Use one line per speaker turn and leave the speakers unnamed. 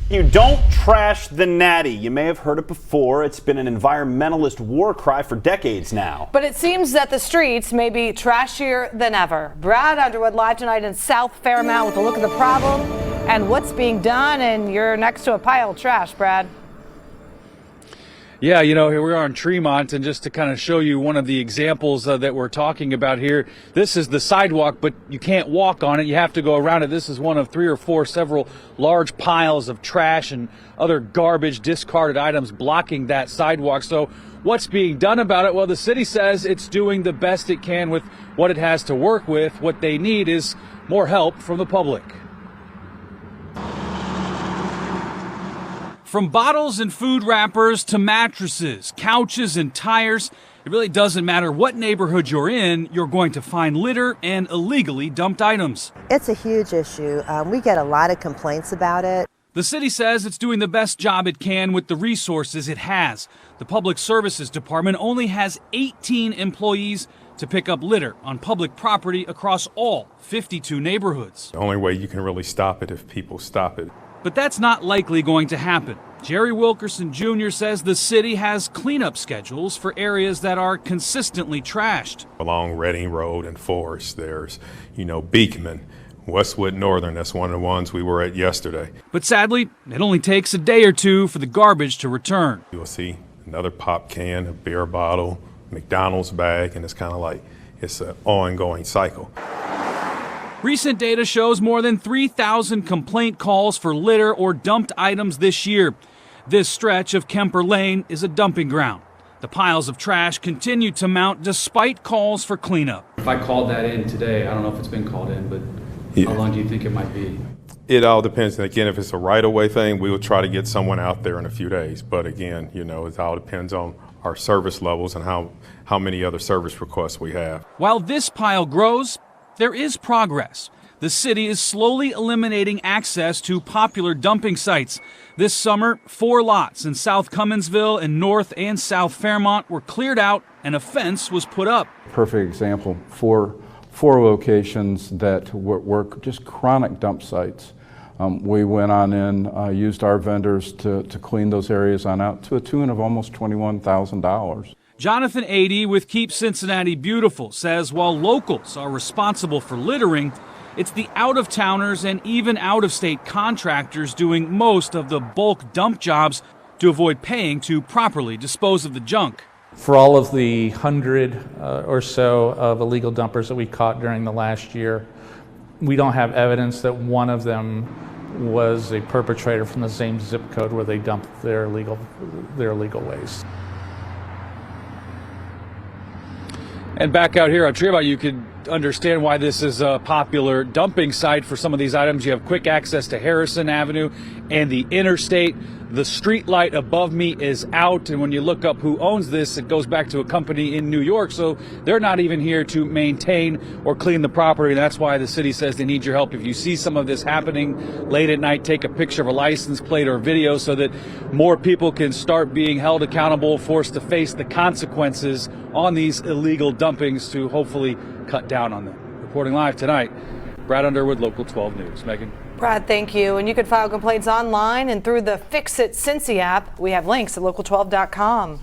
You don't trash the natty. You may have heard it before. It's been an environmentalist war cry for decades now.
But it seems that the streets may be trashier than ever. Brad Underwood live tonight in South Fairmount with a look at the problem and what's being done. And you're next to a pile of trash, Brad.
Yeah, here we are in Tremont, and just to kind of show you one of the examples that we're talking about here, this is the sidewalk, but you can't walk on it. You have to go around it. This is one of 3 or 4 several large piles of trash and other garbage, discarded items blocking that sidewalk. So what's being done about it? Well, the city says it's doing the best it can with what it has to work with. What they need is more help from the public. From bottles and food wrappers to mattresses, couches and tires, it really doesn't matter what neighborhood you're in, you're going to find litter and illegally dumped items.
It's a huge issue. We get a lot of complaints about it.
The city says it's doing the best job it can with the resources it has. The Public Services Department only has 18 employees to pick up litter on public property across all 52 neighborhoods.
The only way you can really stop it if people stop it.
But that's not likely going to happen. Jerry Wilkerson Jr. says the city has cleanup schedules for areas that are consistently trashed.
Along Reading Road and Forest, there's, Beekman, Westwood Northern, that's one of the ones we were at yesterday.
But sadly, it only takes a day or two for the garbage to return.
You'll see another pop can, a beer bottle, McDonald's bag, and it's kind of like it's an ongoing cycle.
Recent data shows more than 3,000 complaint calls for litter or dumped items this year. This stretch of Kemper Lane is a dumping ground. The piles of trash continue to mount despite calls for cleanup.
If I called that in today, I don't know if it's been called in, but How long do you think it might be?
It all depends. And again, if it's a right-of-way thing, we will try to get someone out there in a few days. But again, it all depends on our service levels and how many other service requests we have.
While this pile grows, there is progress. The city is slowly eliminating access to popular dumping sites. This summer, 4 lots in South Cumminsville and North and South Fairmont were cleared out and a fence was put up.
Perfect example, four locations that were just chronic dump sites. We went on in, used our vendors to clean those areas on out to a tune of almost $21,000.
Jonathan Adey with Keep Cincinnati Beautiful says while locals are responsible for littering, it's the out-of-towners and even out-of-state contractors doing most of the bulk dump jobs to avoid paying to properly dispose of the junk.
For all of the 100 or so of illegal dumpers that we caught during the last year, we don't have evidence that one of them was a perpetrator from the same zip code where they dumped their illegal waste.
And back out here on Tremont, you could understand why this is a popular dumping site for some of these items. You have quick access to Harrison Avenue and the interstate. The street light above me is out, and when you look up who owns this, it goes back to a company in New York, so they're not even here to maintain or clean the property. That's why the city says they need your help. If you see some of this happening late at night, take a picture of a license plate or video so that more people can start being held accountable, forced to face the consequences on these illegal dumpings to hopefully cut down on them. Reporting live tonight, Brad Underwood, Local 12 News. Megan.
Brad, thank you. And you can file complaints online and through the Fix It Cincy app. We have links at local12.com.